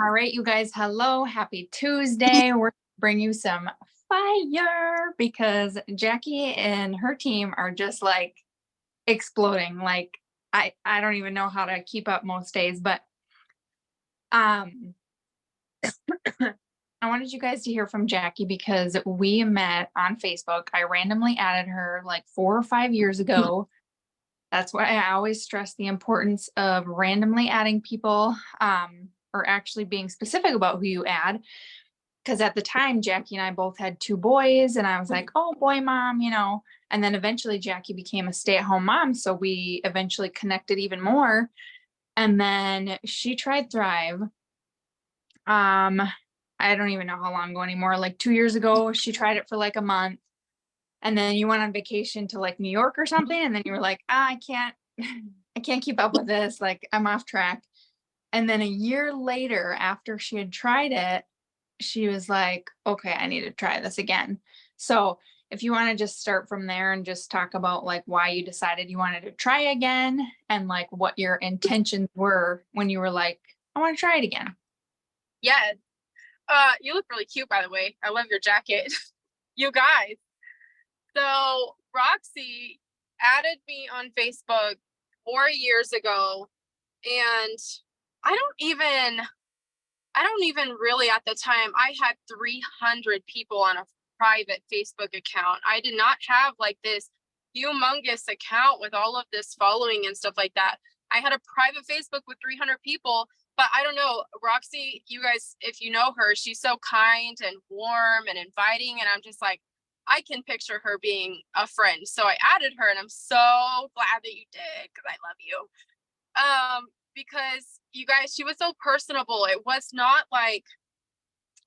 All right, you guys, hello. Happy Tuesday. We're bring you some fire because Jackie and her team are just like exploding. Like I don't even know how to keep up most days, but um I wanted you guys to hear from Jackie because we met on Facebook. I randomly added her like 4 or 5 years ago. That's why I always stress the importance of randomly adding people, or actually being specific about who you add. Because at the time, Jackie and I both had two boys, and I was like, oh, boy, mom. And then eventually Jackie became a stay-at-home mom. So we eventually connected even more. And then she tried Thrive. I don't even know how long ago anymore. Like 2 years ago, she tried it for like a month. And then you went on vacation to like New York or something. And then you were like, I can't, I can't keep up with this. Like I'm off track. And then a year later, after she had tried it, she was like, okay, I need to try this again. So if you want to just start from there and just talk about like why you decided you wanted to try again and like what your intentions were when you were like, I want to try it again. Yes. You look really cute, by the way. I love your jacket. You guys. So Roxy added me on Facebook 4 years ago, and I don't even I don't even really at the time I had 300 people on a private Facebook account. I did not have like this humongous account with all of this following and stuff like that. I had a private Facebook with 300 people, but I don't know, Roxy, you guys, if you know her, she's so kind and warm and inviting. And I'm just like, I can picture her being a friend. So I added her, and I'm so glad that you did because I love you. Because you guys, she was so personable. It was not like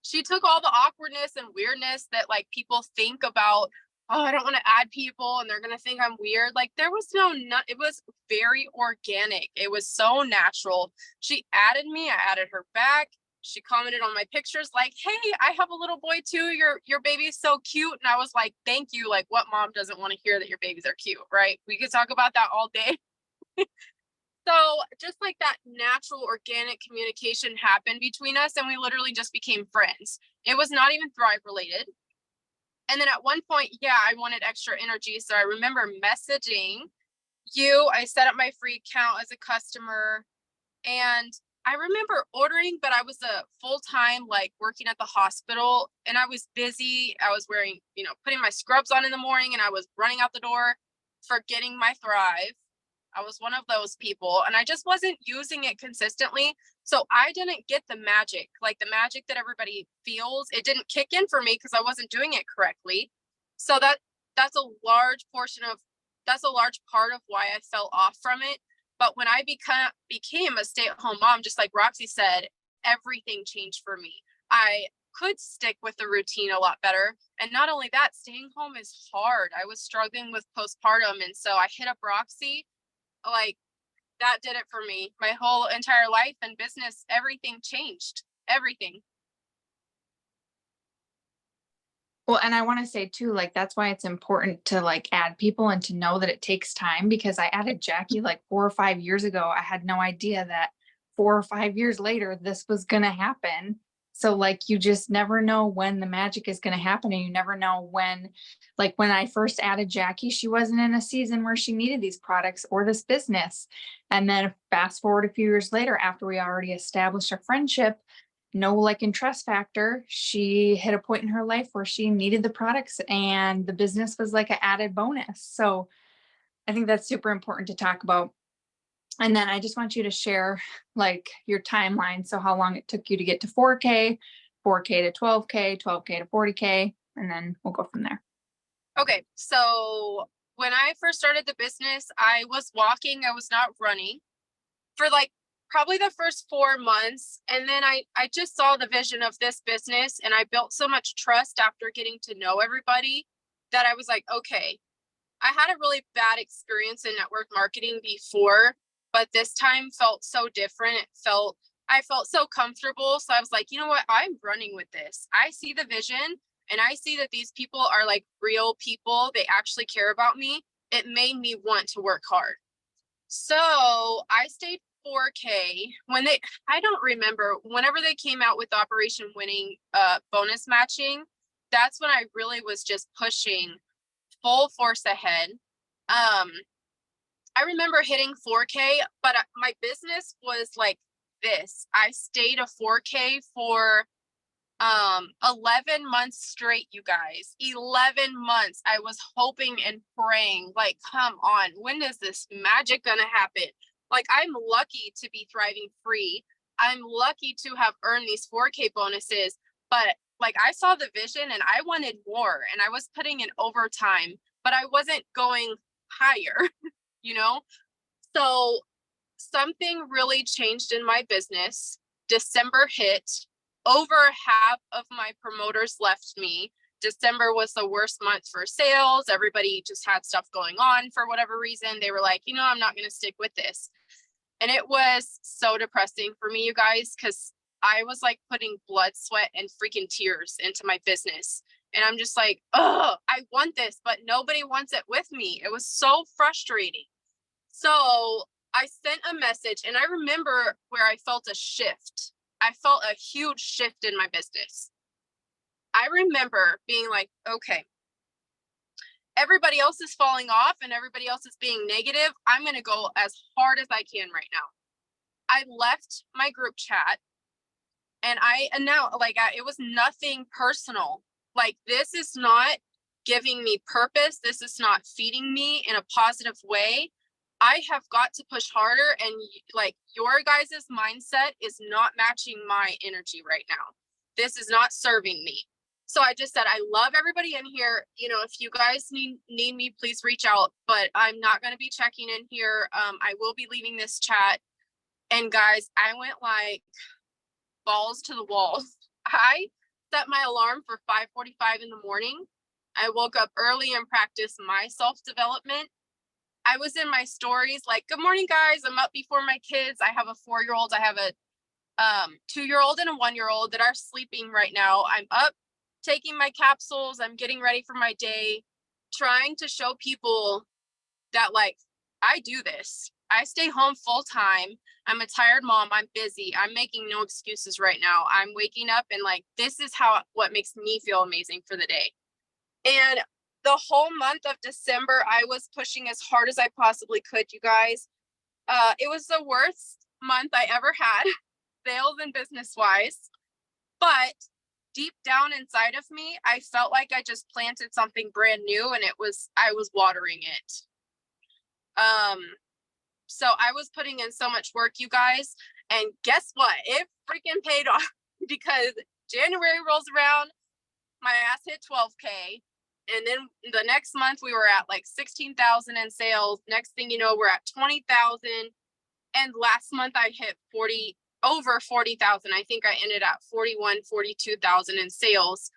she took all the awkwardness and weirdness that like people think about. Oh, I don't want to add people and they're gonna think I'm weird. Like there was it was very organic. It was so natural. She added me, I added her back. She commented on my pictures like, hey, I have a little boy too. Your baby is so cute. And I was like, thank you. Like, what mom doesn't want to hear that your babies are cute, right? We could talk about that all day. So just like that natural organic communication happened between us, and we literally just became friends. It was not even Thrive related. And then at one point, yeah, I wanted extra energy. So I remember messaging you. I set up my free account as a customer, and I remember ordering, but I was a full-time like working at the hospital, and I was busy. I was wearing, putting my scrubs on in the morning, and I was running out the door, forgetting my Thrive. I was one of those people, and I just wasn't using it consistently. So I didn't get the magic, like the magic that everybody feels. It didn't kick in for me because I wasn't doing it correctly. So that's a large portion of that's a large part of why I fell off from it. But when I became a stay-at-home mom, just like Roxy said, everything changed for me. I could stick with the routine a lot better. And not only that, staying home is hard. I was struggling with postpartum. And so I hit up Roxy, like that did it for me. My whole entire life and business, everything changed. Everything. Well, and I want to say too, like that's why it's important to like add people and to know that it takes time because I added Jackie like 4 or 5 years ago. I had no idea that 4 or 5 years later this was gonna happen. So like you just never know when the magic is gonna happen, and you never know when, like when I first added Jackie, she wasn't in a season where she needed these products or this business. And then fast forward a few years later, after we already established a friendship, no like and trust factor, she hit a point in her life where she needed the products and the business was like an added bonus. So I think that's super important to talk about. And then I just want you to share like your timeline. So how long it took you to get to 4K, 4K to 12K, 12K to 40K, and then we'll go from there. Okay, so when I first started the business, I was walking, I was not running for like probably the first 4 months. And then I just saw the vision of this business, and I built so much trust after getting to know everybody that I was like, okay, I had a really bad experience in network marketing before, but this time felt so different. I felt so comfortable. So I was like, you know what? I'm running with this. I see the vision, and I see that these people are like real people. They actually care about me. It made me want to work hard. So I stayed 4K, I don't remember, whenever they came out with Operation Winning bonus matching, that's when I really was just pushing full force ahead. I remember hitting 4K, but my business was like this. I stayed a 4K for 11 months straight, you guys. 11 months. I was hoping and praying, like, come on, when is this magic gonna happen? Like, I'm lucky to be thriving free. I'm lucky to have earned these 4K bonuses, but like, I saw the vision and I wanted more, and I was putting in overtime, but I wasn't going higher, you know? So something really changed in my business. December hit. Over half of my promoters left me. December was the worst month for sales. Everybody just had stuff going on for whatever reason. They were like, I'm not going to stick with this. And it was so depressing for me, you guys, because I was like putting blood, sweat, and freaking tears into my business. And I'm just like, oh, I want this, but nobody wants it with me. It was so frustrating. So I sent a message, and I remember where I felt a shift. I felt a huge shift in my business. I remember being like, okay, everybody else is falling off and everybody else is being negative. I'm going to go as hard as I can right now. I left my group chat, and it was nothing personal. Like, this is not giving me purpose. This is not feeding me in a positive way. I have got to push harder, and like, your guys' mindset is not matching my energy right now. This is not serving me. So I just said, I love everybody in here. If you guys need me, please reach out, but I'm not going to be checking in here. I will be leaving this chat. And guys, I went like balls to the walls. I set my alarm for 5:45 in the morning. I woke up early and practiced my self-development. I was in my stories like, good morning, guys. I'm up before my kids. I have a 4-year-old. I have a 2-year-old and a 1-year-old that are sleeping right now. I'm up taking my capsules. I'm getting ready for my day, trying to show people that, like, I do this. I stay home full time. I'm a tired mom. I'm busy. I'm making no excuses right now. I'm waking up and like, this is what makes me feel amazing for the day. And the whole month of December, I was pushing as hard as I possibly could, you guys. It was the worst month I ever had, sales and business wise. But deep down inside of me, I felt like I just planted something brand new, and I was watering it. So I was putting in so much work, you guys, and guess what? It freaking paid off, because January rolls around, my ass hit 12K. And then the next month we were at like 16,000 in sales. Next thing you know, we're at 20,000. And last month I hit over 40,000. I think I ended at 42,000 in sales.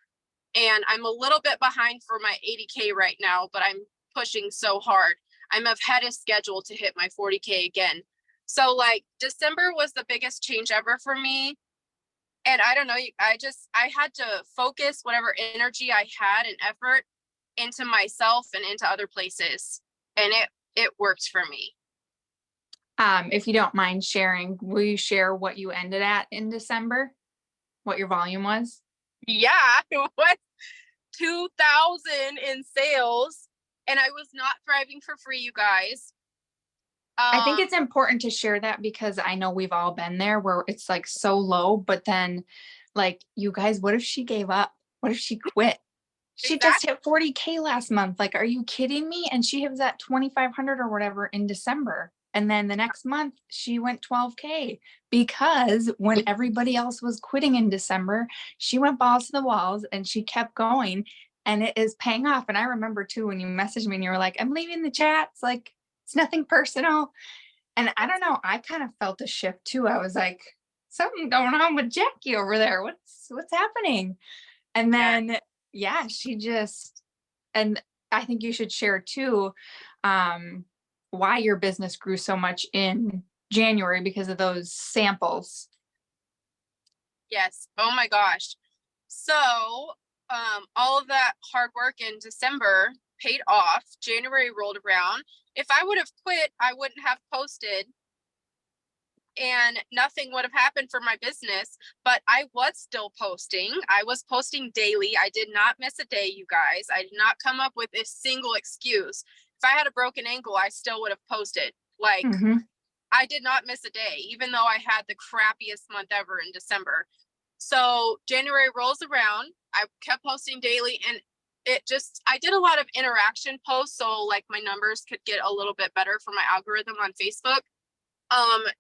And I'm a little bit behind for my 80K right now, but I'm pushing so hard. I'm ahead of schedule to hit my 40K again. So like, December was the biggest change ever for me. And I don't know, I had to focus whatever energy I had and effort into myself and into other places. And it worked for me. If you don't mind sharing, will you share what you ended at in December? What your volume was? Yeah, it was 2,000 in sales, and I was not thriving for free, you guys. I think it's important to share that, because I know we've all been there where it's like so low, but then like, you guys, what if she gave up? What if she quit? She just hit 40K last month. Like, are you kidding me? And she was at 2,500 or whatever in December. And then the next month she went 12K, because when everybody else was quitting in December, she went balls to the walls and she kept going, and it is paying off. And I remember too, when you messaged me and you were like, I'm leaving the chats, like, it's nothing personal. And I don't know, I kind of felt a shift too. I was like, something going on with Jackie over there. What's happening? And then, yeah, she just, and I think you should share too, why your business grew so much in January because of those samples. Yes. Oh my gosh. So, all of that hard work in December paid off. January rolled around. If I would have quit, I wouldn't have posted and nothing would have happened for my business, but I was still posting. I was posting daily. I did not miss a day, you guys. I did not come up with a single excuse. If I had a broken ankle, I still would have posted. Like, I did not miss a day, even though I had the crappiest month ever in December. So January rolls around. I kept posting daily, and I did a lot of interaction posts. So like my numbers could get a little bit better for my algorithm on Facebook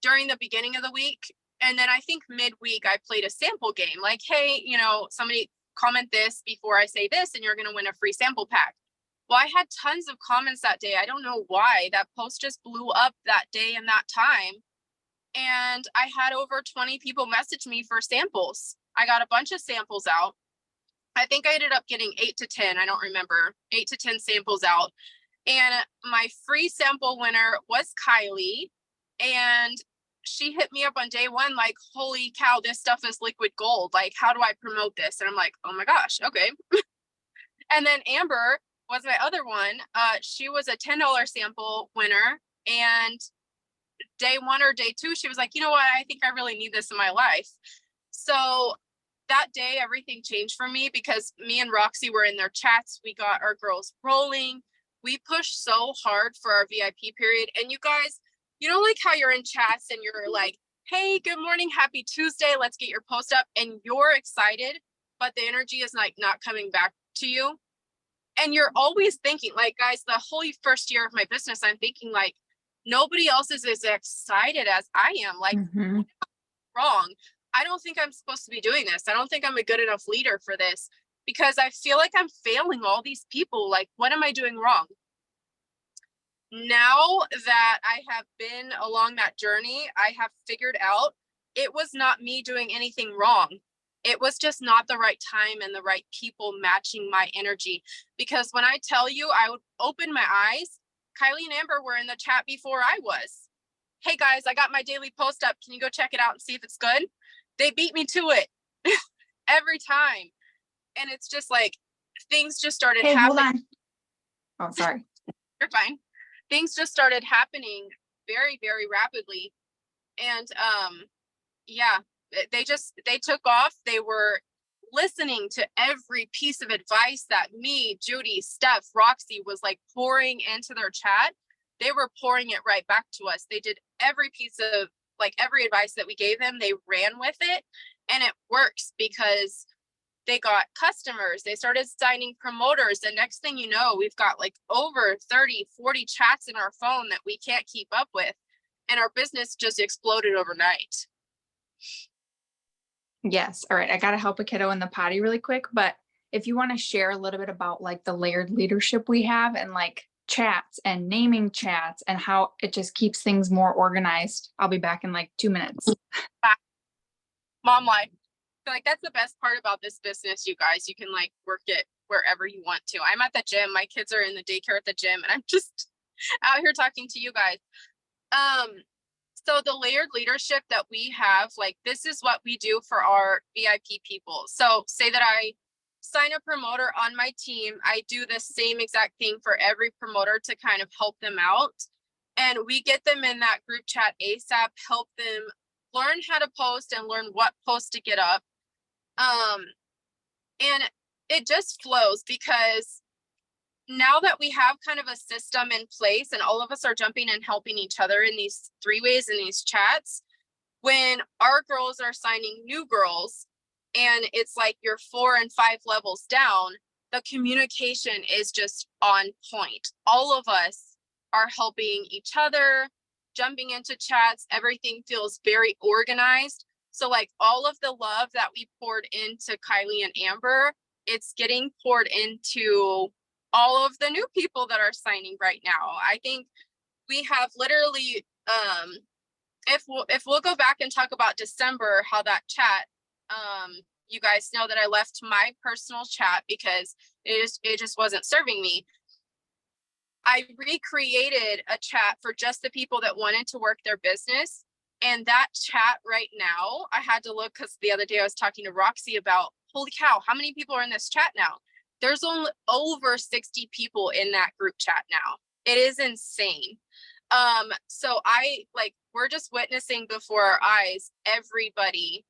during the beginning of the week. And then I think midweek I played a sample game, like, hey, somebody comment this before I say this and you're going to win a free sample pack. Well, I had tons of comments that day. I don't know why. That post just blew up that day and that time. And I had over 20 people message me for samples. I got a bunch of samples out. I think I ended up getting 8 to 10. I don't remember. 8 to 10 samples out. And my free sample winner was Kylie. And she hit me up on day one, like, holy cow, this stuff is liquid gold. Like, how do I promote this? And I'm like, oh my gosh, okay. And then Amber was my other one. She was a $10 sample winner. And day one or day two, she was like, you know what? I think I really need this in my life. So that day, everything changed for me because me and Roxy were in their chats. We got our girls rolling. We pushed so hard for our VIP period. And you guys, like how you're in chats and you're like, hey, good morning, happy Tuesday. Let's get your post up. And you're excited, but the energy is like not coming back to you. And you're always thinking, like, guys, the whole first year of my business, I'm thinking like, nobody else is as excited as I am. Like, wrong. I don't think I'm supposed to be doing this. I don't think I'm a good enough leader for this because I feel like I'm failing all these people. Like, what am I doing wrong? Now that I have been along that journey, I have figured out it was not me doing anything wrong. It was just not the right time and the right people matching my energy. Because when I tell you, I would open my eyes, Kylie and Amber were in the chat before I was. Hey guys, I got my daily post up. Can you go check it out and see if it's good? They beat me to it every time. And it's just like, things just started happening. Hold on. Oh, sorry. You're fine. Things just started happening very, very rapidly. And yeah, they took off. They were listening to every piece of advice that me, Judy, Steph, Roxy was like pouring into their chat. They were pouring it right back to us. They did every piece of, like, every advice that we gave them, they ran with it. And it works because they got customers. They started signing promoters. The next thing you know, we've got like over 30, 40 chats in our phone that we can't keep up with. And our business just exploded overnight. Yes. All right. I got to help a kiddo in the potty really quick. But if you want to share a little bit about like the layered leadership we have and like chats and naming chats and how it just keeps things more organized, I'll be back in like 2 minutes. Mom life. Like, that's the best part about this business, you guys. You can like work it wherever you want to. I'm at the gym. My kids are in the daycare at the gym, and I'm just out here talking to you guys. So the layered leadership that we have, like, this is what we do for our VIP people. So say that I sign a promoter on my team. I do the same exact thing for every promoter to kind of help them out. And we get them in that group chat ASAP, help them learn how to post and learn what post to get up. And it just flows because now that we have kind of a system in place and all of us are jumping and helping each other in these 3 ways in these chats, when our girls are signing new girls and it's like you're 4 and 5 levels down, the communication is just on point. All of us are helping each other, jumping into chats. Everything feels very organized. So like all of the love that we poured into Kylie and Amber, it's getting poured into all of the new people that are signing right now. I think we have literally, if we'll go back and talk about December, how that chat, you guys know that I left my personal chat because it just wasn't serving me. I recreated a chat for just the people that wanted to work their business. And that chat right now, I had to look because the other day I was talking to Roxy about, holy cow, how many people are in this chat now? There's only over 60 people in that group chat now. It is insane. So we're just witnessing before our eyes everybody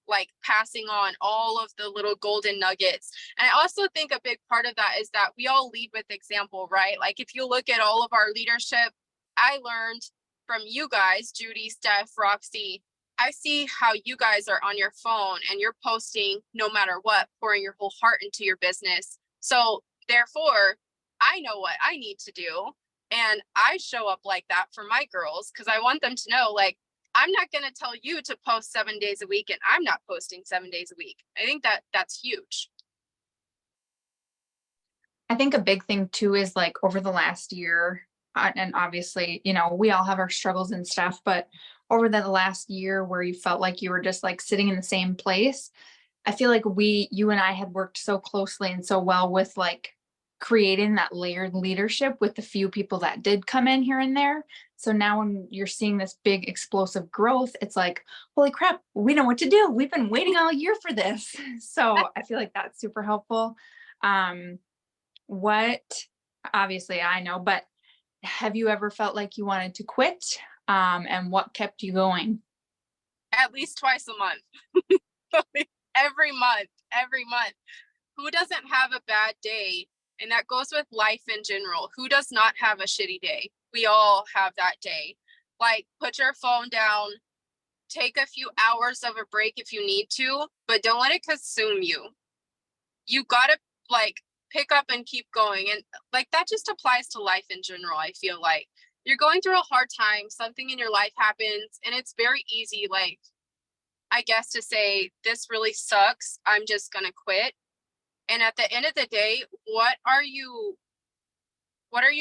like passing on all of the little golden nuggets. And I also think a big part of that is that we all lead with example, right? Like if you look at all of our leadership, I learned from you guys, Judy, Steph, Roxy. I see how you guys are on your phone and you're posting no matter what, pouring your whole heart into your business. So therefore, I know what I need to do. And I show up like that for my girls because I want them to know, like, I'm not going to tell you to post 7 days a week and I'm not posting 7 days a week. I think that that's huge. I think a big thing too is like over the last year, and obviously, you know, we all have our struggles and stuff, but over the last year where you felt like you were just like sitting in the same place, I feel like you and I had worked so closely and so well with like creating that layered leadership with the few people that did come in here and there. So now when you're seeing this big explosive growth, it's like, holy crap, we know what to do. We've been waiting all year for this. So I feel like that's super helpful. Um, what, obviously I know, but have you ever felt like you wanted to quit? And what kept you going? At least twice a month. every month, every month. Who doesn't have a bad day? And that goes with life in general. Who does not have a shitty day? We all have that day. Like, put your phone down, take a few hours of a break if you need to, but don't let it consume you. You gotta like pick up and keep going. And like that just applies to life in general. I feel like you're going through a hard time, something in your life happens, and it's very easy, like, I guess, to say, this really sucks. I'm just gonna quit. And at the end of the day, what are you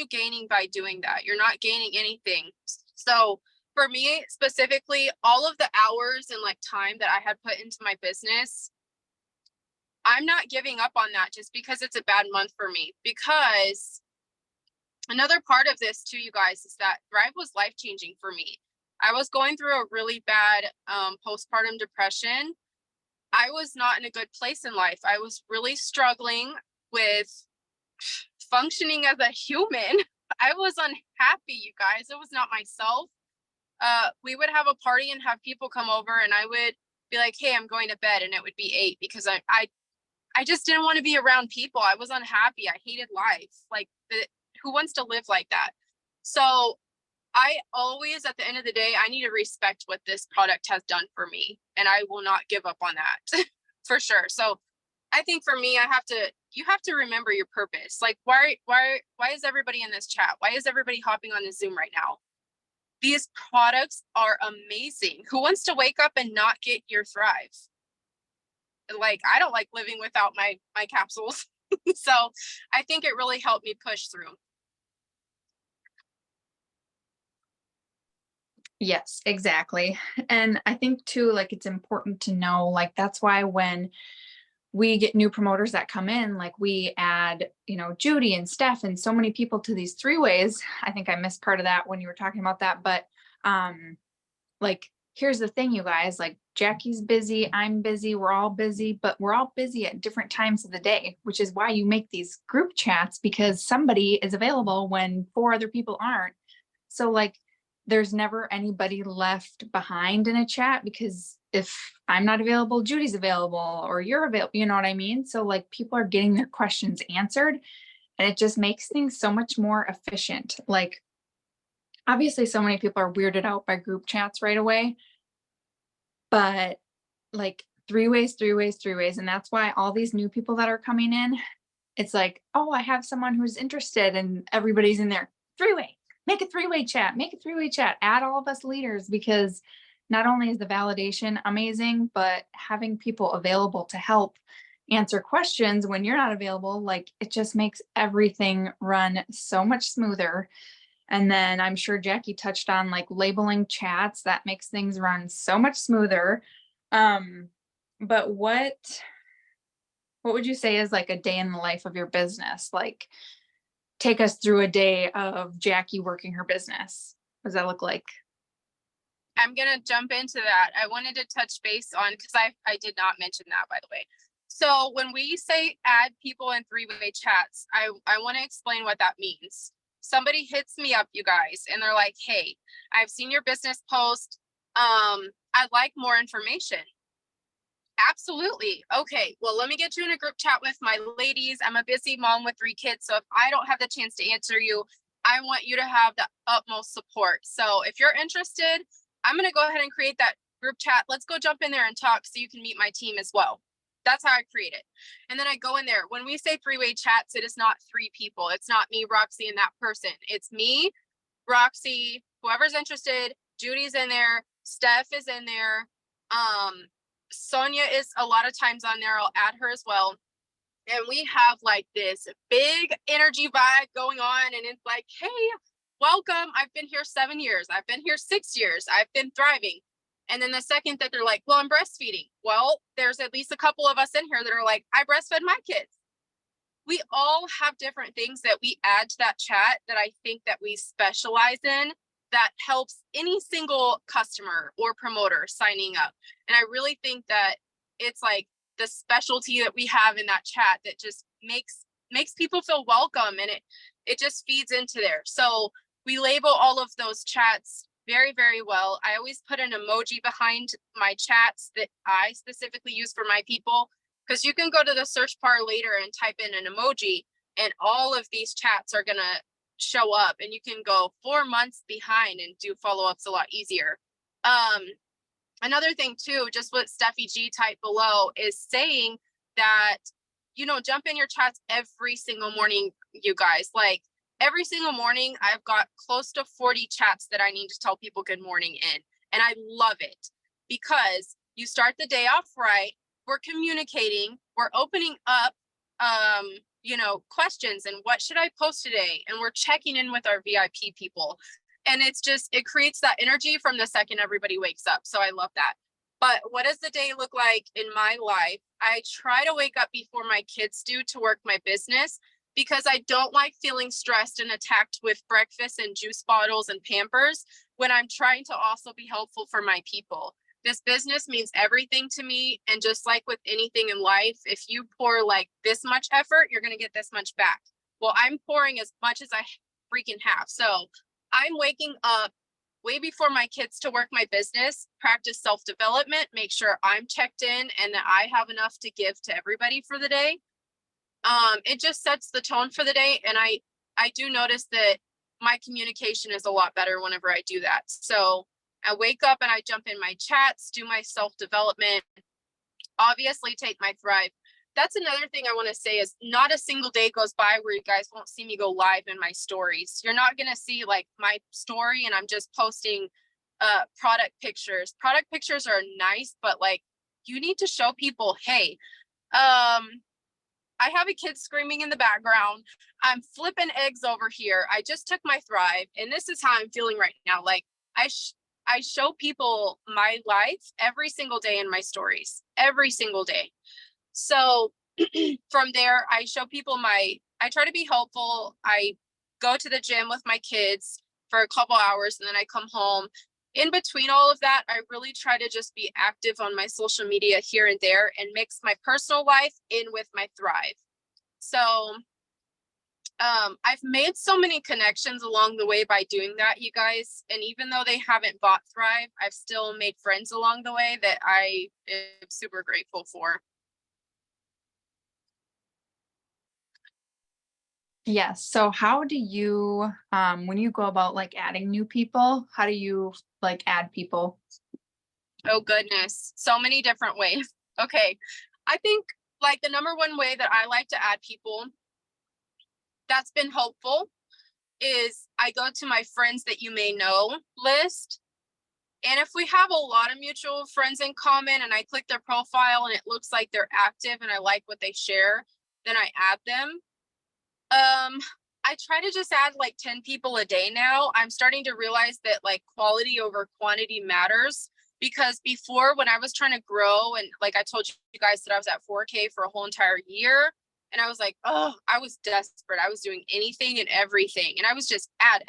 gaining by doing that? You're not gaining anything. So for me specifically, all of the hours and like time that I had put into my business, I'm not giving up on that just because it's a bad month for me. Because another part of this too, you guys, is that Thrive was life-changing for me. I was going through a really bad postpartum depression. I was not in a good place in life. I was really struggling with functioning as a human. I was unhappy, you guys. It was not myself. We would have a party and have people come over, and I would be like, "Hey, I'm going to bed," and it would be 8 because I just didn't want to be around people. I was unhappy. I hated life. Like, who wants to live like that? So I always, at the end of the day, I need to respect what this product has done for me, and I will not give up on that for sure. So I think for me, you have to remember your purpose. Like, why is everybody in this chat? Why is everybody hopping on the Zoom right now? These products are amazing. Who wants to wake up and not get your Thrive? Like, I don't like living without my capsules. So I think it really helped me push through. Yes, exactly. And I think too, like it's important to know, like that's why when we get new promoters that come in, like we add, you know, Judy and Steph and so many people to these 3-ways. I think I missed part of that when you were talking about that, but like here's the thing, you guys, like Jackie's busy, I'm busy, we're all busy, but we're all busy at different times of the day, which is why you make these group chats, because somebody is available when 4 other people aren't. So like there's never anybody left behind in a chat, because if I'm not available, Judy's available or you're available, you know what I mean? So like people are getting their questions answered, and it just makes things so much more efficient. Like obviously so many people are weirded out by group chats right away, but like 3-ways, 3-ways, 3-ways. And that's why all these new people that are coming in, it's like, oh, I have someone who's interested, and everybody's in there. 3-way, make a 3-way chat, make a 3-way chat, add all of us leaders, because not only is the validation amazing, but having people available to help answer questions when you're not available, like it just makes everything run so much smoother. And then I'm sure Jackie touched on like labeling chats, that makes things run so much smoother. But what would you say is like a day in the life of your business? Like take us through a day of Jackie working her business. What does that look like? I'm gonna jump into that. I wanted to touch base on, because I did not mention that, by the way. So when we say add people in 3-way chats, I want to explain what that means. somebody hits me up, you guys, and they're like, hey, I've seen your business post. I'd like more information. Absolutely. Okay. Well, let me get you in a group chat with my ladies. I'm a busy mom with 3 kids. So if I don't have the chance to answer you, I want you to have the utmost support. So if you're interested, I'm going to go ahead and create that group chat. Let's go jump in there and talk so you can meet my team as well. That's how I create it. And then I go in there. When we say 3-way chats, it is not 3 people. It's not me, Roxy, and that person. It's me, Roxy, whoever's interested. Judy's in there. Steph is in there. Sonia is a lot of times on there. I'll add her as well. And we have like this big energy vibe going on. And it's like, hey, welcome. I've been here 7 years. I've been here 6 years. I've been thriving. And then the second that they're like, well, I'm breastfeeding. Well, there's at least a couple of us in here that are like, I breastfed my kids. We all have different things that we add to that chat that I think that we specialize in that helps any single customer or promoter signing up. And I really think that it's like the specialty that we have in that chat that just makes people feel welcome, and it just feeds into there. So we label all of those chats very, very well. I always put an emoji behind my chats that I specifically use for my people, because you can go to the search bar later and type in an emoji and all of these chats are going to show up, and you can go 4 months behind and do follow-ups a lot easier. Another thing too, just what Steffi G typed below is saying that, jump in your chats every single morning, you guys. Like every single morning, I've got close to 40 chats that I need to tell people good morning in. And I love it because you start the day off right. We're communicating, we're opening up, questions and what should I post today? And we're checking in with our VIP people. And it creates that energy from the second everybody wakes up. So I love that. But what does the day look like in my life? I try to wake up before my kids do to work my business, because I don't like feeling stressed and attacked with breakfast and juice bottles and Pampers when I'm trying to also be helpful for my people. This business means everything to me. And just like with anything in life, if you pour like this much effort, you're going to get this much back. Well, I'm pouring as much as I freaking have. So I'm waking up way before my kids to work my business, practice self-development, make sure I'm checked in and that I have enough to give to everybody for the day. It just sets the tone for the day. And I do notice that my communication is a lot better whenever I do that. So I wake up and I jump in my chats, do my self-development, obviously take my Thrive. That's another thing I want to say is not a single day goes by where you guys won't see me go live in my stories. You're not going to see like my story and I'm just posting product pictures. Product pictures are nice, but like you need to show people, hey, I have a kid screaming in the background. I'm flipping eggs over here. I just took my Thrive and this is how I'm feeling right now. Like I show people my life every single day in my stories, every single day. So from there, I show people I try to be helpful. I go to the gym with my kids for a couple hours and then I come home. In between all of that, I really try to just be active on my social media here and there and mix my personal life in with my Thrive. So I've made so many connections along the way by doing that, you guys. And even though they haven't bought Thrive, I've still made friends along the way that I am super grateful for. Yes. So how do you, when you go about like adding new people, how do you like add people? Oh goodness, so many different ways. Okay. I think like the number one way that I like to add people that's been helpful is I go to my friends that you may know list. And if we have a lot of mutual friends in common and I click their profile and it looks like they're active and I like what they share, then I add them. I try to just add like 10 people a day now. I'm starting to realize that like quality over quantity matters, because before when I was trying to grow and like I told you guys that I was at 4K for a whole entire year and I was like, oh, I was desperate. I was doing anything and everything. And I was just add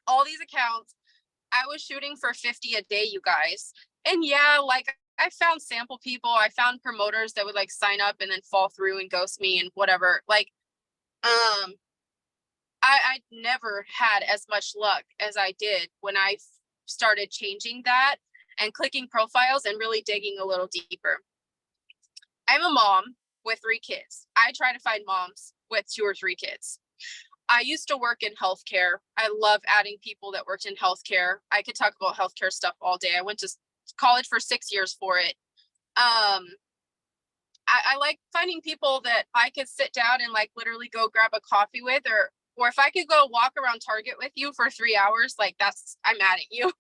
all these accounts. I was shooting for 50 a day, you guys. And yeah, like I found sample people. I found promoters that would like sign up and then fall through and ghost me and whatever. Like, I never had as much luck as I did when I started changing that and clicking profiles and really digging a little deeper. I'm a mom with 3 kids. I try to find moms with 2 or 3 kids. I used to work in healthcare. I love adding people that worked in healthcare. I could talk about healthcare stuff all day. I went to college for 6 years for it. I like finding people that I could sit down and like literally go grab a coffee with, or if I could go walk around Target with you for 3 hours, like I'm mad at you.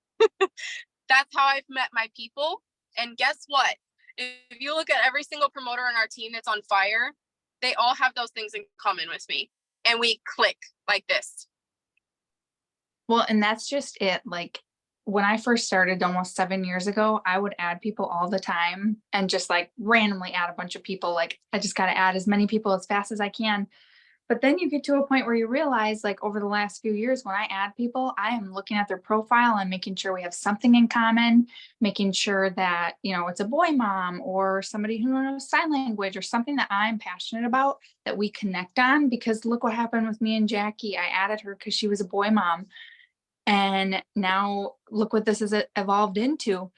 That's how I've met my people. And guess what? If you look at every single promoter on our team that's on fire, they all have those things in common with me. And we click like this. Well, and that's just it. Like when I first started almost 7 years ago, I would add people all the time and just like randomly add a bunch of people. Like I just got to add as many people as fast as I can. But then you get to a point where you realize, like over the last few years, when I add people, I am looking at their profile and making sure we have something in common, making sure that, it's a boy mom or somebody who knows sign language or something that I'm passionate about that we connect on. Because look what happened with me and Jackie. I added her because she was a boy mom. And now look what this has evolved into.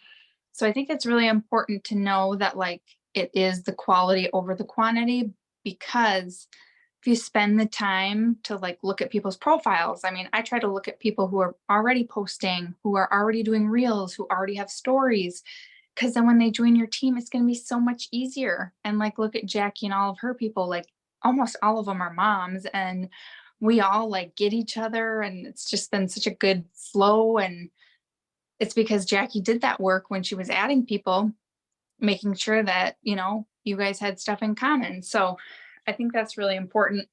So I think it's really important to know that like it is the quality over the quantity, because if you spend the time to like look at people's profiles, I mean, I try to look at people who are already posting, who are already doing reels, who already have stories, because then when they join your team, it's going to be so much easier. And like, look at Jackie and all of her people, like almost all of them are moms, and we all like get each other. And it's just been such a good flow. And it's because Jackie did that work when she was adding people, making sure that, you guys had stuff in common. So I think that's really important.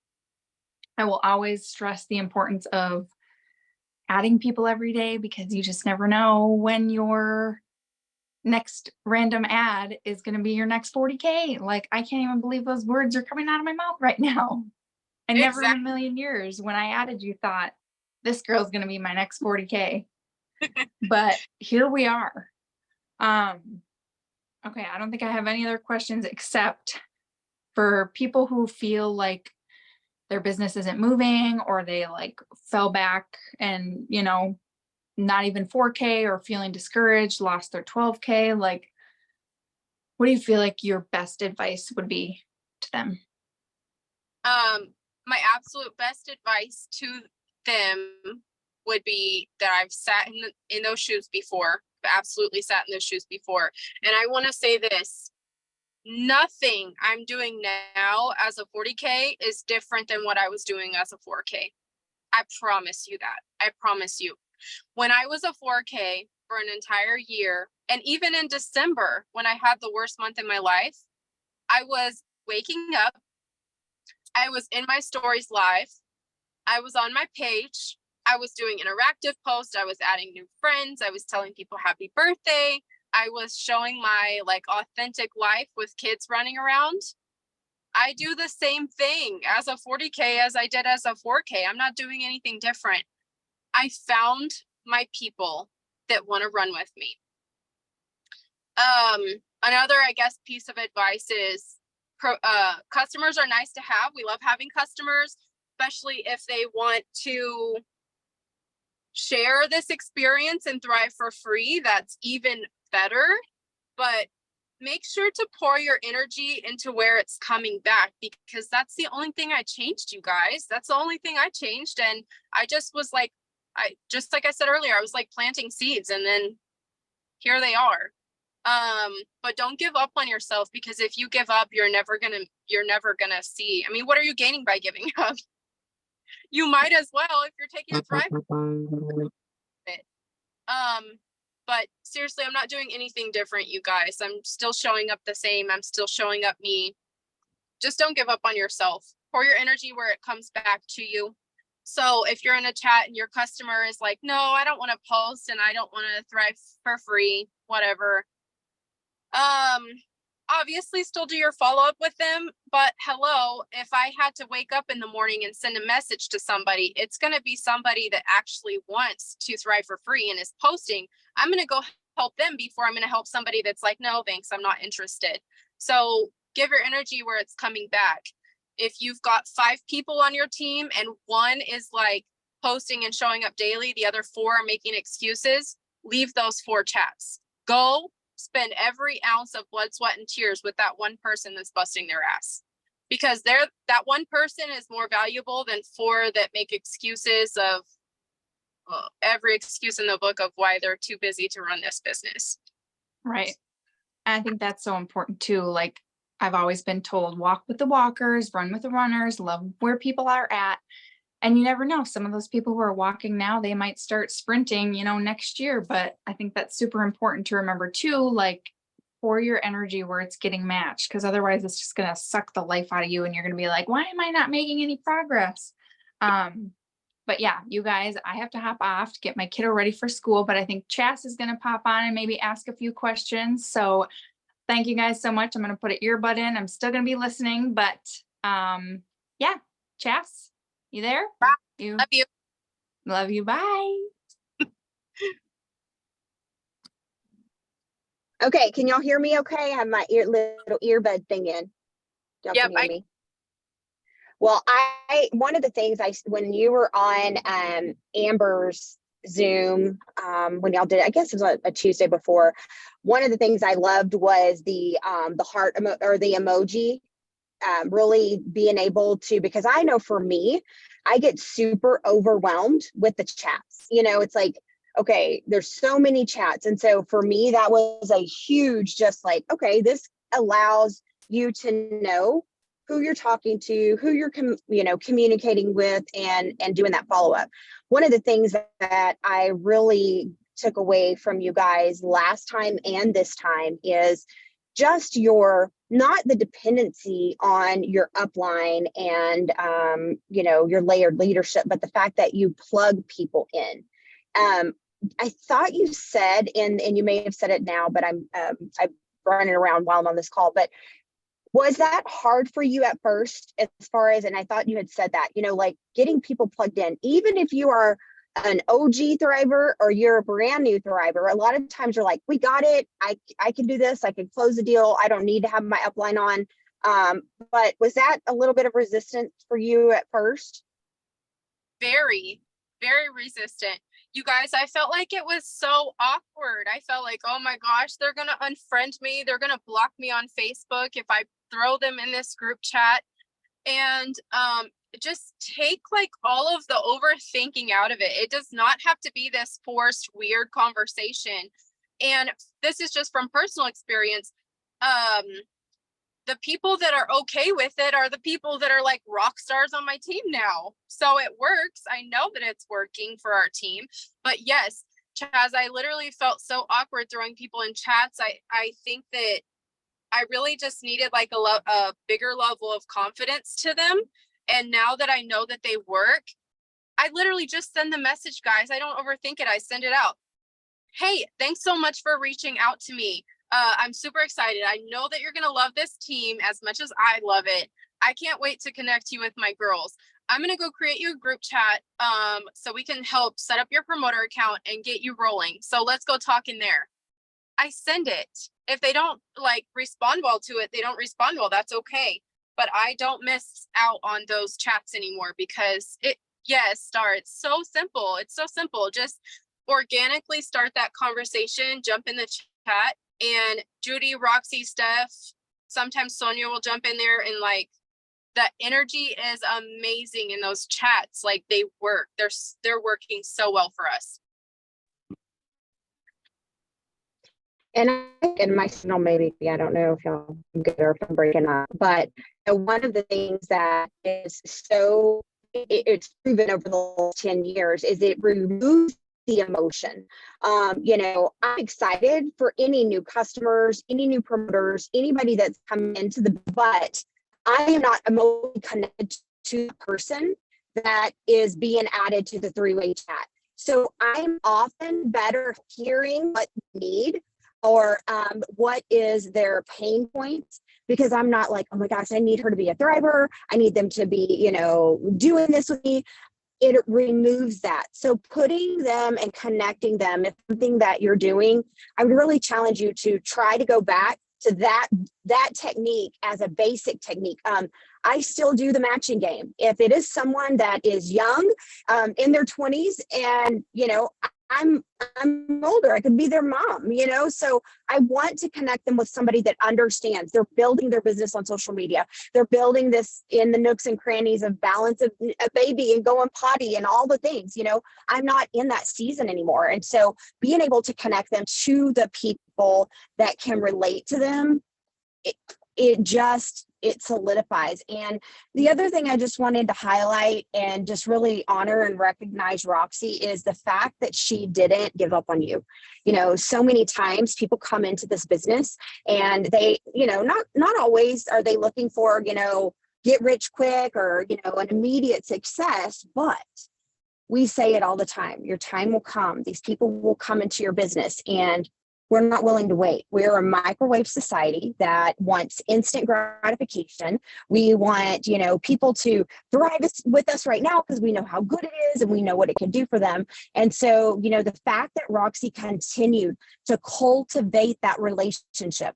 I will always stress the importance of adding people every day, because you just never know when your next random ad is going to be your next 40K. Like, I can't even believe those words are coming out of my mouth right now. I never in a Exactly. million years when I added you thought this girl's going to be my next 40K. But here we are. Okay, I don't think I have any other questions except for people who feel like their business isn't moving, or they like fell back and, not even 4K, or feeling discouraged, lost their 12K. Like, what do you feel like your best advice would be to them? My absolute best advice to them would be that I've sat in those shoes before. I've absolutely sat in those shoes before. And I want to say this: nothing I'm doing now as a 40K is different than what I was doing as a 4K. I promise you that. I promise you. When I was a 4K for an entire year, and even in December, when I had the worst month in my life, I was waking up, I was in my stories live, I was on my page, I was doing interactive posts, I was adding new friends, I was telling people happy birthday, I was showing my like authentic life with kids running around. I do the same thing as a 40K as I did as a 4K. I'm not doing anything different. I found my people that want to run with me. Another, I guess, piece of advice is customers are nice to have. We love having customers, especially if they want to share this experience and thrive for free. That's even better. But make sure to pour your energy into where it's coming back, because that's the only thing I changed, you guys. That's the only thing I changed. And I just was like, like I said earlier, I was like planting seeds, and then here they are. But don't give up on yourself, because if you give up, you're never gonna see. I mean, what are you gaining by giving up? You might as well, if you're taking a thrive. But seriously, I'm not doing anything different, you guys. I'm still showing up the same. I'm still showing up me. Just don't give up on yourself. Pour your energy where it comes back to you. So if you're in a chat and your customer is like, no, I don't want to post and I don't want to thrive for free, whatever. Obviously still do your follow-up with them, but hello, if I had to wake up in the morning and send a message to somebody, it's going to be somebody that actually wants to thrive for free and is posting. I'm going to go help them before I'm going to help somebody that's like, no, thanks, I'm not interested. So give your energy where it's coming back. If you've got 5 people on your team and one is like posting and showing up daily, the other 4 are making excuses, leave those 4 chats. Go spend every ounce of blood, sweat, and tears with that one person that's busting their ass. Because that one person is more valuable than 4 that make excuses of every excuse in the book of why they're too busy to run this business. Right. And I think that's so important too. Like I've always been told, walk with the walkers, run with the runners, love where people are at. And you never know, some of those people who are walking now, they might start sprinting, next year. But I think that's super important to remember too, like pour your energy where it's getting matched, because otherwise it's just going to suck the life out of you and you're going to be like, why am I not making any progress? But yeah, you guys, I have to hop off to get my kiddo ready for school, but I think Chas is going to pop on and maybe ask a few questions. So thank you guys so much. I'm going to put an earbud in. I'm still going to be listening, but yeah, Chas, you there? Bye. You Love you. Love you. Bye. Okay, can y'all hear me okay? I have my little earbud thing in. Y'all Yep, can hear me? Well, one of the things when you were on Amber's Zoom, when y'all did, I guess it was a Tuesday before, one of the things I loved was the heart or the emoji, really being able to, because I know for me, I get super overwhelmed with the chats. It's like, okay, there's so many chats. And so for me, that was a huge, just like, okay, this allows you to know who you're talking to, who you're communicating with, and doing that follow-up. One of the things that I really took away from you guys last time and this time is just not the dependency on your upline and your layered leadership, but the fact that you plug people in. I thought you said, and you may have said it now, but I'm running around while I'm on this call, but was that hard for you at first as far as, and I thought you had said that, like getting people plugged in, even if you are an OG thriver or you're a brand new thriver, a lot of times you're like, we got it. I can do this. I can close the deal. I don't need to have my upline on. But was that a little bit of resistance for you at first? Very, very resistant. You guys, I felt like it was so awkward. I felt like, oh my gosh, they're going to unfriend me. They're going to block me on Facebook if I throw them in this group chat. And just take like all of the overthinking out of it. It does not have to be this forced, weird conversation. And this is just from personal experience. The people that are okay with it are the people that are like rock stars on my team now. So it works. I know that it's working for our team. But yes, Chaz, I literally felt so awkward throwing people in chats. I think that I really just needed like a bigger level of confidence to them. And now that I know that they work, I literally just send the message, guys. I don't overthink it. I send it out. Hey, thanks so much for reaching out to me. I'm super excited. I know that you're going to love this team as much as I love it. I can't wait to connect you with my girls. I'm going to go create you a group chat so we can help set up your promoter account and get you rolling. So let's go talk in there. I send it. If they don't like respond well to it, they don't respond well. That's okay. But I don't miss out on those chats anymore because it's so simple. It's so simple. Just organically start that conversation, jump in the chat, and Judy, Roxy, Steph, sometimes Sonia will jump in there, and like the energy is amazing in those chats. Like they work. They're working so well for us. And my signal, maybe, I don't know if y'all can get or if I'm breaking up, but one of the things that is so, it's proven over the last 10 years is it removes the emotion. I'm excited for any new customers, any new promoters, anybody that's coming into but I am not emotionally connected to the person that is being added to the three-way chat. So I'm often better hearing what they need or what is their pain points, because I'm not like, oh my gosh, I need her to be a thriver. I need them to be, doing this with me. It removes that. So putting them and connecting them is something that you're doing. I would really challenge you to try to go back to that technique as a basic technique. I still do the matching game. If it is someone that is young, in their 20s, and I'm older, I could be their mom, so I want to connect them with somebody that understands. They're building their business on social media. They're building this in the nooks and crannies of balance of a baby and going potty and all the things. I'm not in that season anymore. And so being able to connect them to the people that can relate to them, it solidifies. And the other thing I just wanted to highlight and just really honor and recognize Roxy is the fact that she didn't give up on you. So many times people come into this business and they, not always are they looking for, get rich quick or, an immediate success, but we say it all the time. Your time will come. These people will come into your business, and we're not willing to wait. We're a microwave society that wants instant gratification. We want, people to thrive with us right now because we know how good it is and we know what it can do for them. And so, the fact that Roxy continued to cultivate that relationship,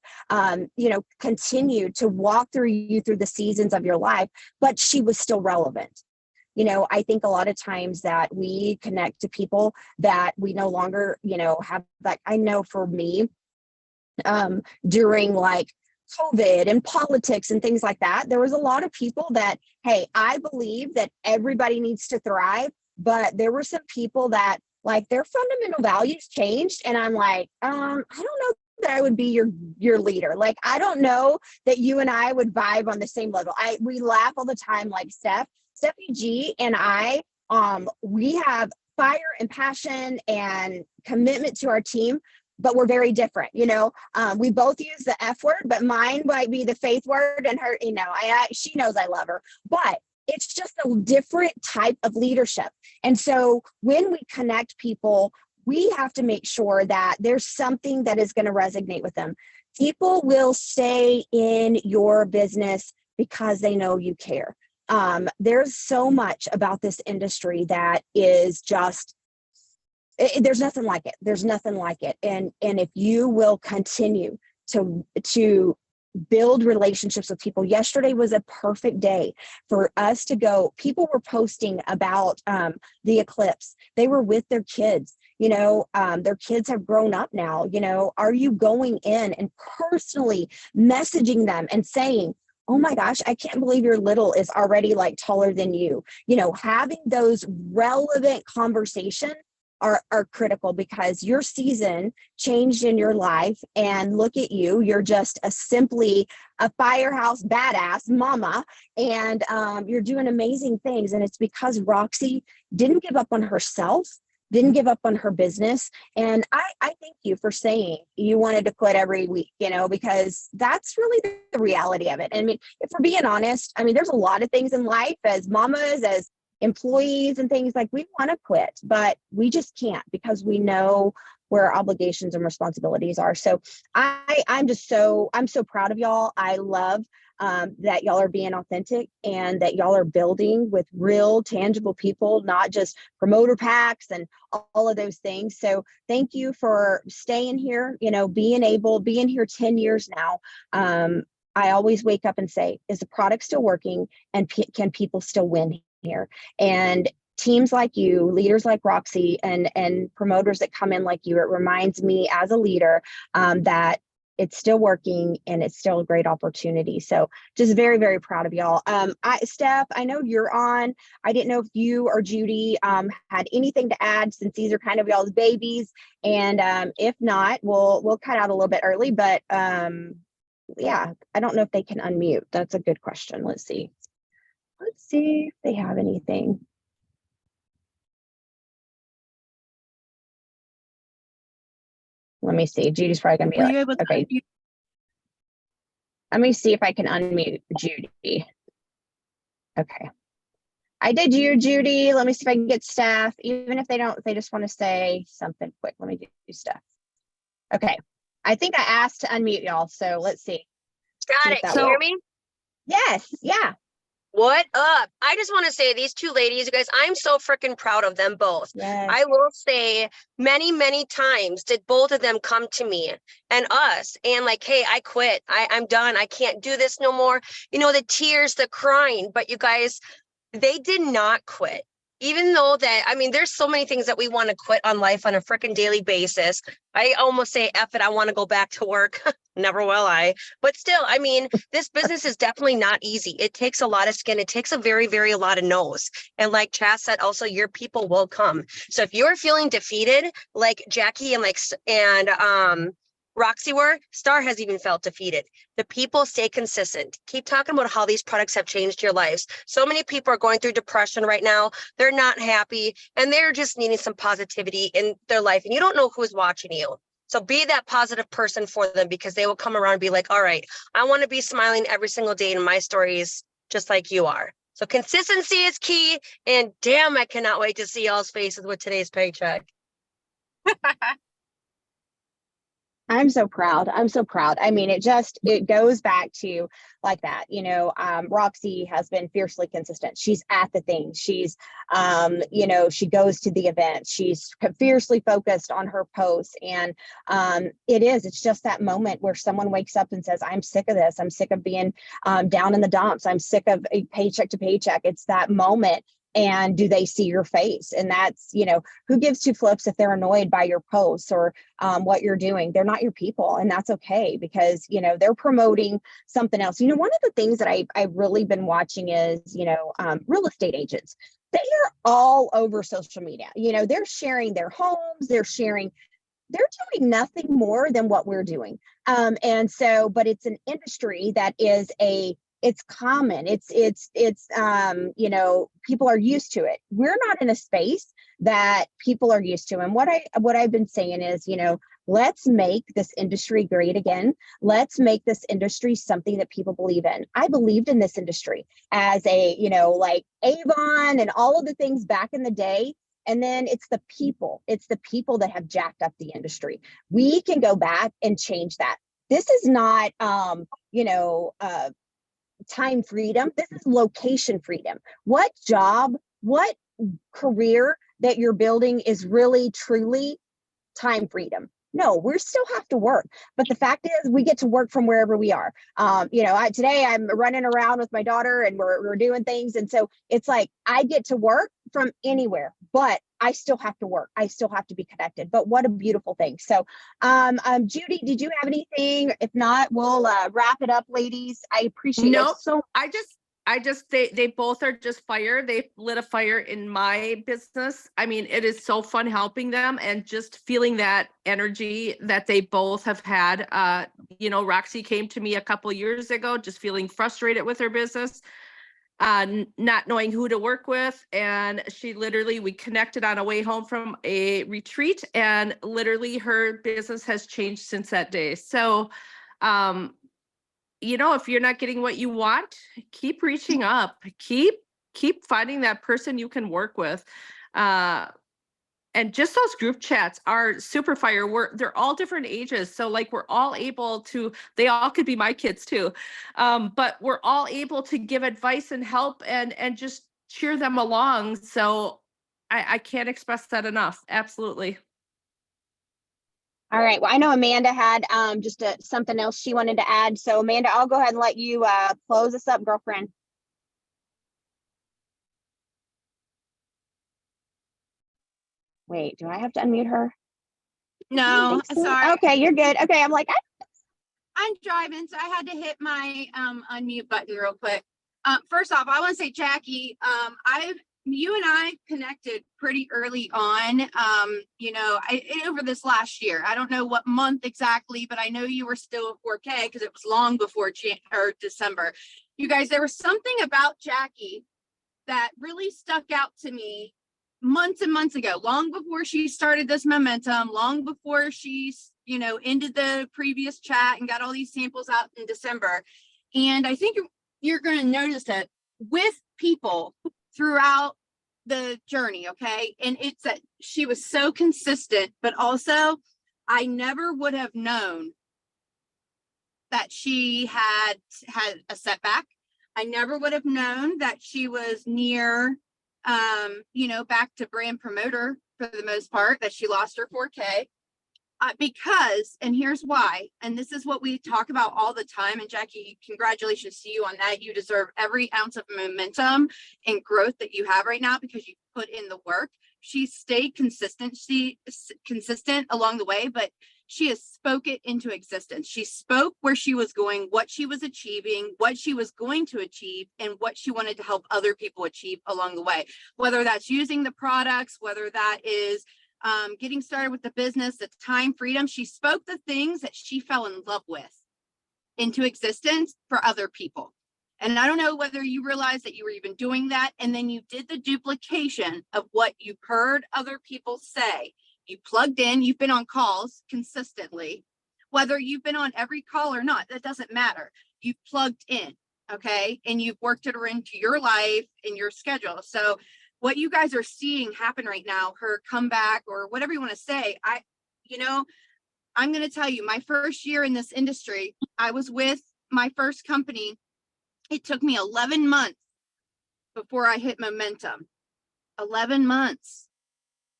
continued to walk you through the seasons of your life, but she was still relevant. I think a lot of times that we connect to people that we no longer, have that. I know for me, during like COVID and politics and things like that, there was a lot of people that, hey, I believe that everybody needs to thrive, but there were some people that like their fundamental values changed. And I'm like, I don't know that I would be your leader. Like, I don't know that you and I would vibe on the same level. We laugh all the time, like Steffi G and I, we have fire and passion and commitment to our team, but we're very different. We both use the F word, but mine might be the faith word, and her, she knows I love her, but it's just a different type of leadership. And so when we connect people, we have to make sure that there's something that is going to resonate with them. People will stay in your business because they know you care. There's so much about this industry that is just, there's nothing like it. There's nothing like it. And if you will continue to build relationships with people. Yesterday was a perfect day for us to go. People were posting about the eclipse. They were with their kids. Their kids have grown up now. Are you going in and personally messaging them and saying, oh my gosh, I can't believe your little is already like taller than you. Having those relevant conversations are critical, because your season changed in your life, and look at you. You're just simply a firehouse badass mama, and you're doing amazing things. And it's because Roxy didn't give up on herself, didn't give up on her business. And I thank you for saying you wanted to quit every week, because that's really the reality of it. I mean, if we're being honest, there's a lot of things in life as mamas, as employees and things, like we want to quit, but we just can't, because we know where our obligations and responsibilities are. So I'm so proud of y'all. I love that y'all are being authentic, and that y'all are building with real tangible people, not just promoter packs and all of those things. So thank you for staying here, being here 10 years now. I always wake up and say, is the product still working, and can people still win here? And teams like you, leaders like Roxy, and promoters that come in like you, it reminds me as a leader that it's still working and it's still a great opportunity. So just very, very proud of y'all. Steph, I know you're on. I didn't know if you or Judy had anything to add, since these are kind of y'all's babies. And if not, we'll cut out a little bit early, but yeah, I don't know if they can unmute. That's a good question. Let's see if they have anything. Let me see. Judy's probably gonna be Were like, you able to okay. unmute? Let me see if I can unmute Judy. Okay. I did you, Judy. Let me see if I can get Steph. Even if they don't, if they just want to say something quick. Let me do Steph. Okay. I think I asked to unmute y'all. So let's see. Got it. Can you hear me? Yes. Yeah. What up? I just want to say these two ladies, you guys, I'm so freaking proud of them both. Yes. I will say many, many times did both of them come to me and us and like, hey, I quit. I'm done. I can't do this no more. You know, the tears, the crying, but you guys, they did not quit. Even though that, I mean, there's so many things that we want to quit on life on a freaking daily basis. I almost say, F it, I want to go back to work. Never will I. But still, I mean, this business is definitely not easy. It takes a lot of skin. It takes a very, very lot of no's. And like Chaz said, also your people will come. So if you're feeling defeated, like Jackie and Roxy were, Star has even felt defeated. The people stay consistent. Keep talking about how these products have changed your lives. So many people are going through depression right now. They're not happy and they're just needing some positivity in their life. And you don't know who's watching you. So be that positive person for them because they will come around and be like, all right, I want to be smiling every single day in my stories, just like you are. So consistency is key. And damn, I cannot wait to see y'all's faces with today's paycheck. I'm so proud. I'm so proud. I mean, it goes back to like that, Roxy has been fiercely consistent. She's at the things. She's, she goes to the events. She's fiercely focused on her posts. And it's just that moment where someone wakes up and says, I'm sick of this. I'm sick of being down in the dumps. I'm sick of a paycheck to paycheck. It's that moment. And do they see your face? And that's, who gives two flips if they're annoyed by your posts or what you're doing? They're not your people. And that's okay because, they're promoting something else. One of the things that I've really been watching is, real estate agents. They are all over social media. They're sharing their homes. They're doing nothing more than what we're doing. But it's an industry that is it's common. It's people are used to it. We're not in a space that people are used to. And what I've been saying is, let's make this industry great again. Let's make this industry something that people believe in. I believed in this industry as like Avon and all of the things back in the day. And then it's the people that have jacked up the industry. We can go back and change that. This is not, time freedom. This is location freedom. What job, what career that you're building is really, truly time freedom? No, we still have to work. But the fact is we get to work from wherever we are. Today I'm running around with my daughter and we're doing things. And so it's like, I get to work from anywhere, but I still have to work. I still have to be connected. But what a beautiful thing. So, Judy, did you have anything? If not, we'll wrap it up, ladies. I appreciate it so much. They both are just fire. They lit a fire in my business. I mean, it is so fun helping them and just feeling that energy that they both have had. Roxy came to me a couple years ago, just feeling frustrated with her business, not knowing who to work with. And we connected on a way home from a retreat, and literally her business has changed since that day. So, if you're not getting what you want, keep reaching up, keep finding that person you can work with. And just those group chats are super fire. They're all different ages. So like we're all able to, they all could be my kids too. But we're all able to give advice and help and just cheer them along. So I can't express that enough. Absolutely. All right. Well, I know Amanda had just something else she wanted to add. So Amanda, I'll go ahead and let you close us up, girlfriend. Wait, do I have to unmute her? No, So. sorry. Okay, you're good. Okay, I'm like, I'm driving, so I had to hit my unmute button real quick. First off, I want to say, Jackie, you and I connected pretty early on. Over this last year. I don't know what month exactly, but I know you were still at 4K because it was long before December. You guys, there was something about Jackie that really stuck out to me months and months ago, long before she started this momentum, long before she, ended the previous chat and got all these samples out in December. And I think you're going to notice that with people throughout the journey. Okay. And it's that she was so consistent, but also I never would have known that she had a setback. I never would have known that she was near, back to brand promoter for the most part, that she lost her 4K. Because, and here's why, and this is what we talk about all the time. And Jackie, congratulations to you on that. You deserve every ounce of momentum and growth that you have right now because you put in the work. She stayed consistent along the way, but she has spoke it into existence. She spoke where she was going, what she was achieving, what she was going to achieve, and what she wanted to help other people achieve along the way. Whether that's using the products, whether that is getting started with the business, the time freedom. She spoke the things that she fell in love with into existence for other people. And I don't know whether you realized that you were even doing that. And then you did the duplication of what you heard other people say. You plugged in, you've been on calls consistently, whether you've been on every call or not, that doesn't matter. You've plugged in, okay? And you've worked it into your life and your schedule. So what you guys are seeing happen right now, her comeback or whatever you want to say, I'm going to tell you, my first year in this industry, I was with my first company. It took me 11 months before I hit momentum. 11 months.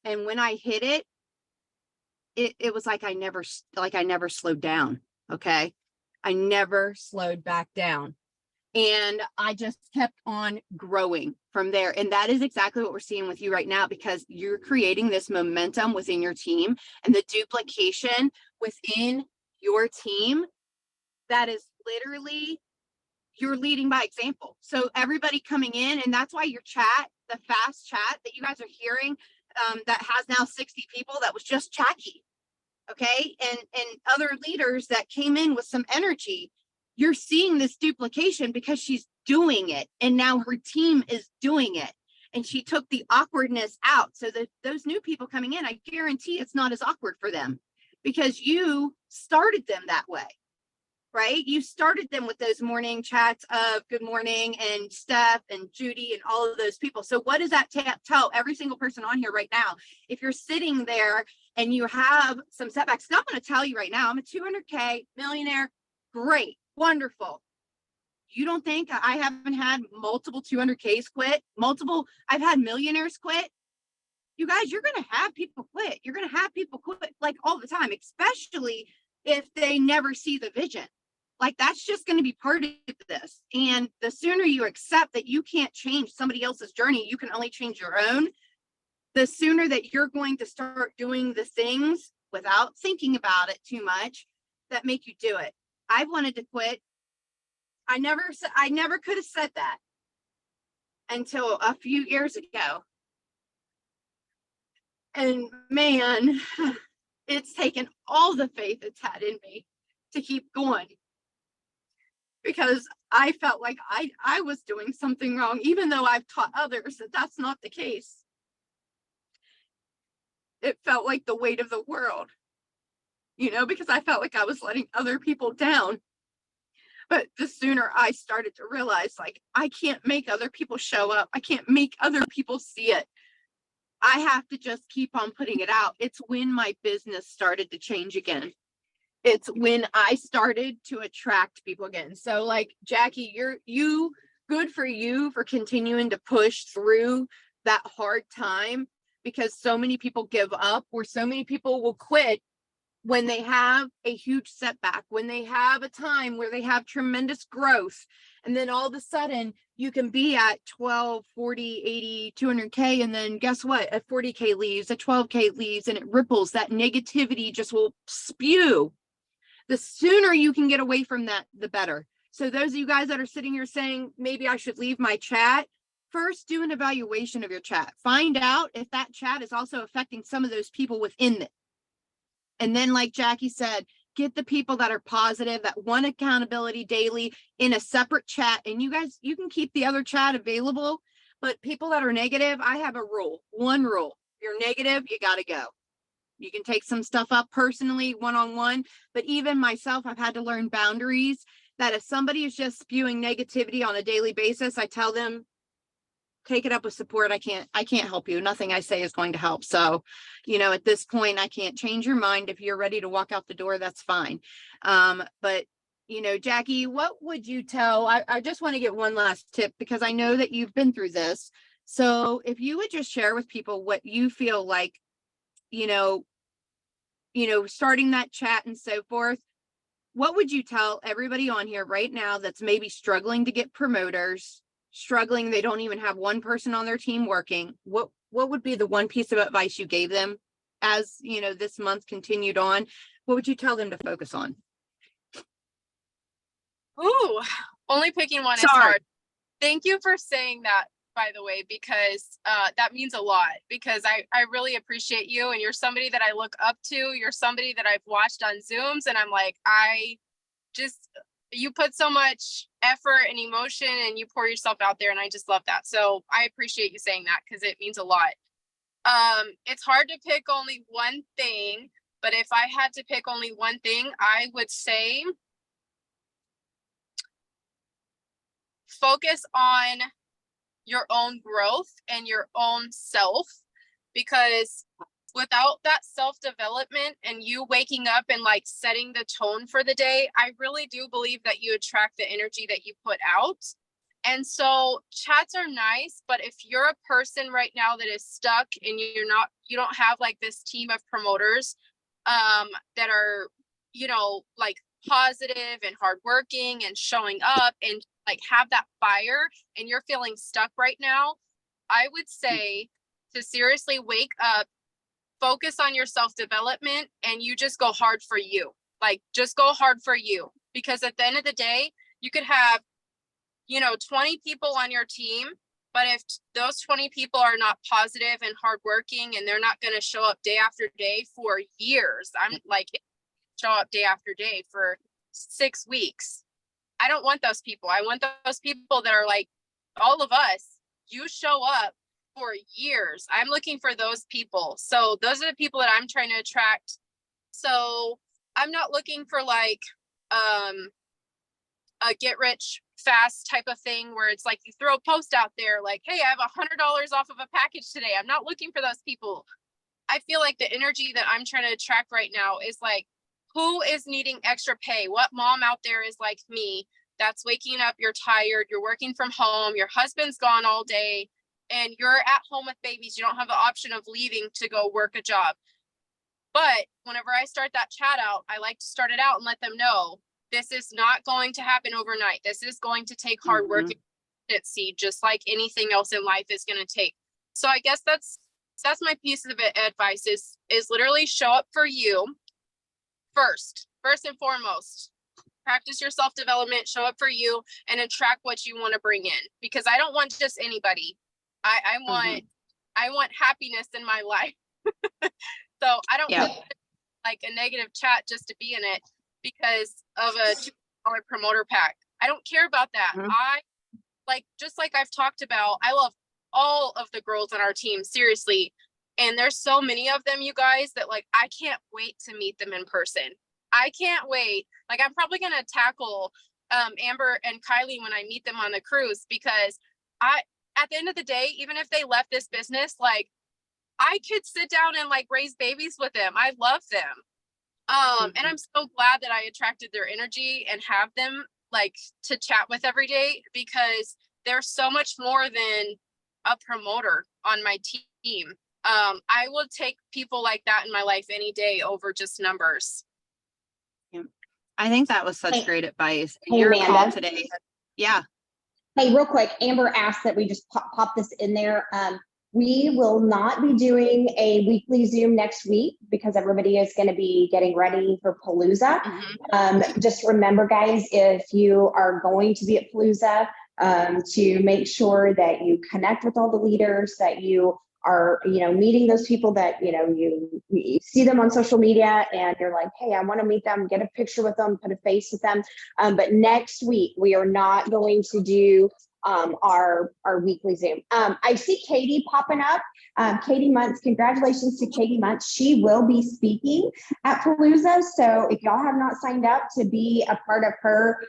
And when I hit it, it was like I never slowed down. Okay. I never slowed back down. And I just kept on growing from there. And that is exactly what we're seeing with you right now, because you're creating this momentum within your team and the duplication within your team. That is literally, you're leading by example. So everybody coming in, and that's why your chat, the fast chat that you guys are hearing, that has now 60 people, that was just Jackie. Okay. And other leaders that came in with some energy. You're seeing this duplication because she's doing it. And now her team is doing it. And she took the awkwardness out. So that those new people coming in, I guarantee it's not as awkward for them because you started them that way, right? You started them with those morning chats of good morning and Steph and Judy and all of those people. So what does that tell every single person on here right now? If you're sitting there and you have some setbacks, and I'm going to tell you right now, I'm a 200K millionaire. Great. Wonderful. You don't think I haven't had multiple 200Ks quit? I've had millionaires quit. You guys, you're going to have people quit. You're going to have people quit like all the time, especially if they never see the vision. Like that's just going to be part of this. And the sooner you accept that you can't change somebody else's journey, you can only change your own, the sooner that you're going to start doing the things without thinking about it too much that make you do it. I wanted to quit. I never could have said that until a few years ago. And man, it's taken all the faith it's had in me to keep going because I felt like I was doing something wrong, even though I've taught others that that's not the case. It felt like the weight of the world, because I felt like I was letting other people down. But the sooner I started to realize, like, I can't make other people show up. I can't make other people see it. I have to just keep on putting it out. It's when my business started to change again. It's when I started to attract people again. So like, Jackie, good for you for continuing to push through that hard time, because so many people give up, or so many people will quit when they have a huge setback, when they have a time where they have tremendous growth. And then all of a sudden you can be at 12, 40, 80, 200K. And then guess what? A 40K leaves, a 12K leaves, and it ripples. That negativity just will spew. The sooner you can get away from that, the better. So those of you guys that are sitting here saying, maybe I should leave my chat, first do an evaluation of your chat. Find out if that chat is also affecting some of those people within it. And then, like Jackie said, get the people that are positive, that want accountability daily in a separate chat. And you guys, you can keep the other chat available, but people that are negative, I have a rule, one rule. If you're negative, you got to go. You can take some stuff up personally, one-on-one, but even myself, I've had to learn boundaries that if somebody is just spewing negativity on a daily basis, I tell them, take it up with support. I can't help you. Nothing I say is going to help. So, at this point, I can't change your mind. If you're ready to walk out the door, that's fine. But Jackie, what would you tell? I just want to get one last tip because I know that you've been through this. So if you would just share with people what you feel like, starting that chat and so forth, what would you tell everybody on here right now that's maybe struggling to get promoters, struggling, they don't even have one person on their team working? What would be the one piece of advice you gave them as, this month continued on? What would you tell them to focus on? Ooh, only picking one is hard. Thank you for saying that, by the way, because that means a lot, because I really appreciate you, and you're somebody that I look up to. You're somebody that I've watched on Zooms, and I'm like, you put so much effort and emotion and you pour yourself out there, and I just love that. So I appreciate you saying that because it means a lot. It's hard to pick only one thing, but if I had to pick only one thing, I would say focus on your own growth and your own self, because without that self-development and you waking up and like setting the tone for the day, I really do believe that you attract the energy that you put out. And so chats are nice, but if you're a person right now that is stuck and you don't have like this team of promoters that are, like positive and hardworking and showing up and like have that fire, and you're feeling stuck right now, I would say to seriously wake up, focus on your self-development, and you just go hard for you. Like, just go hard for you, because at the end of the day, you could have 20 people on your team, but if those 20 people are not positive and hardworking, and they're not going to show up day after day for years, I'm like, show up day after day for 6 weeks. I don't want those people. I want those people that are like all of us. You show up for years. I'm looking for those people. So those are the people that I'm trying to attract. So I'm not looking for like a get rich fast type of thing where it's like you throw a post out there like, hey, I have $100 off of a package today. I'm not looking for those people. I feel like the energy that I'm trying to attract right now is like, who is needing extra pay? What mom out there is like me that's waking up, you're tired, you're working from home, your husband's gone all day, and you're at home with babies. You don't have the option of leaving to go work a job. But whenever I start that chat out, I like to start it out and let them know this is not going to happen overnight. This is going to take hard work and seed, just like anything else in life is going to take. So I guess that's my piece of advice is literally show up for you first and foremost. Practice your self-development, show up for you, and attract what you want to bring in, because I don't want just anybody. I want happiness in my life. So I don't want like a negative chat just to be in it because of a $2 promoter pack. I don't care about that. I just like I've talked about, I love all of the girls on our team, seriously. And there's so many of them, you guys, that like, I can't wait to meet them in person. I can't wait. Like, I'm probably going to tackle Amber and Kylie when I meet them on the cruise, because at the end of the day, even if they left this business, like I could sit down and like raise babies with them. I love them. And I'm so glad that I attracted their energy and have them like to chat with every day, because they're so much more than a promoter on my team. I will take people like that in my life any day over just numbers. I think that was such great advice. Hey, Your Amanda. call today. Yeah. Hey, real quick, Amber asked that we just pop this in there. We will not be doing a weekly Zoom next week because everybody is going to be getting ready for Palooza. Just remember, guys, if you are going to be at Palooza, to make sure that you connect with all the leaders, that you are, meeting those people that, you see them on social media and you're like, hey, I want to meet them, get a picture with them, put a face with them. But next week, we are not going to do our weekly Zoom. I see Katie popping up. Katie Muntz, congratulations to Katie Muntz. She will be speaking at Palooza. So if y'all have not signed up to be a part of her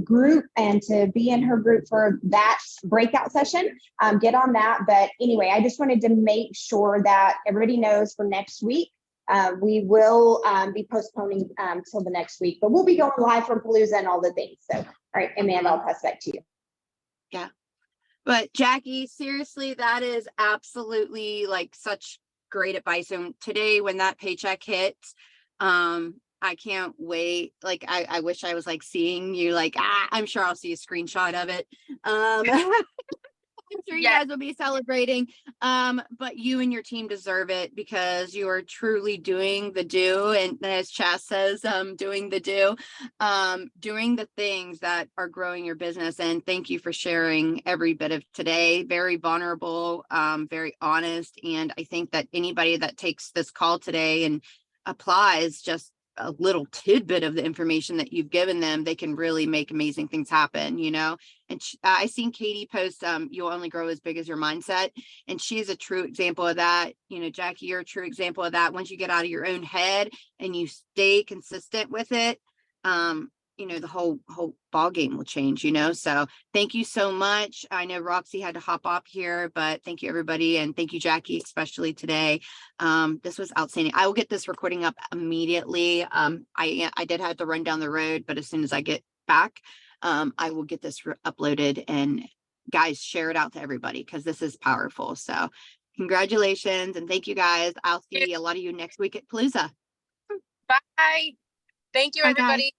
group and to be in her group for that breakout session, get on that. But anyway, I just wanted to make sure that everybody knows for next week, we will be postponing till the next week, but we'll be going live from Palooza and all the things. So, all right, Amanda, I'll pass back to you. But Jackie, seriously, that is absolutely like such great advice. And today when that paycheck hits, I can't wait. Like, I wish I was like seeing you, like, I'm sure I'll see a screenshot of it. I'm sure you Yes. guys will be celebrating. But you and your team deserve it because you are truly doing the do. And as Chas says, doing the do, doing the things that are growing your business. And thank you for sharing every bit of today. Very vulnerable, very honest. And I think that anybody that takes this call today and applies just a little tidbit of the information that you've given them, they can really make amazing things happen, you know? And I seen Katie post, you'll only grow as big as your mindset. And she's a true example of that. You know, Jackie, you're a true example of that. Once you get out of your own head and you stay consistent with it, you know, the whole ball game will change, you know? So thank you so much. I know Roxy had to hop off here, but thank you everybody. And thank you, Jackie, especially today. This was outstanding. I will get this recording up immediately. I did have to run down the road, but as soon as I get back, I will get this uploaded, and guys, share it out to everybody because this is powerful. So congratulations. And thank you guys. I'll see a lot of you next week at Palooza. Bye. Thank you, Bye, guys. everybody.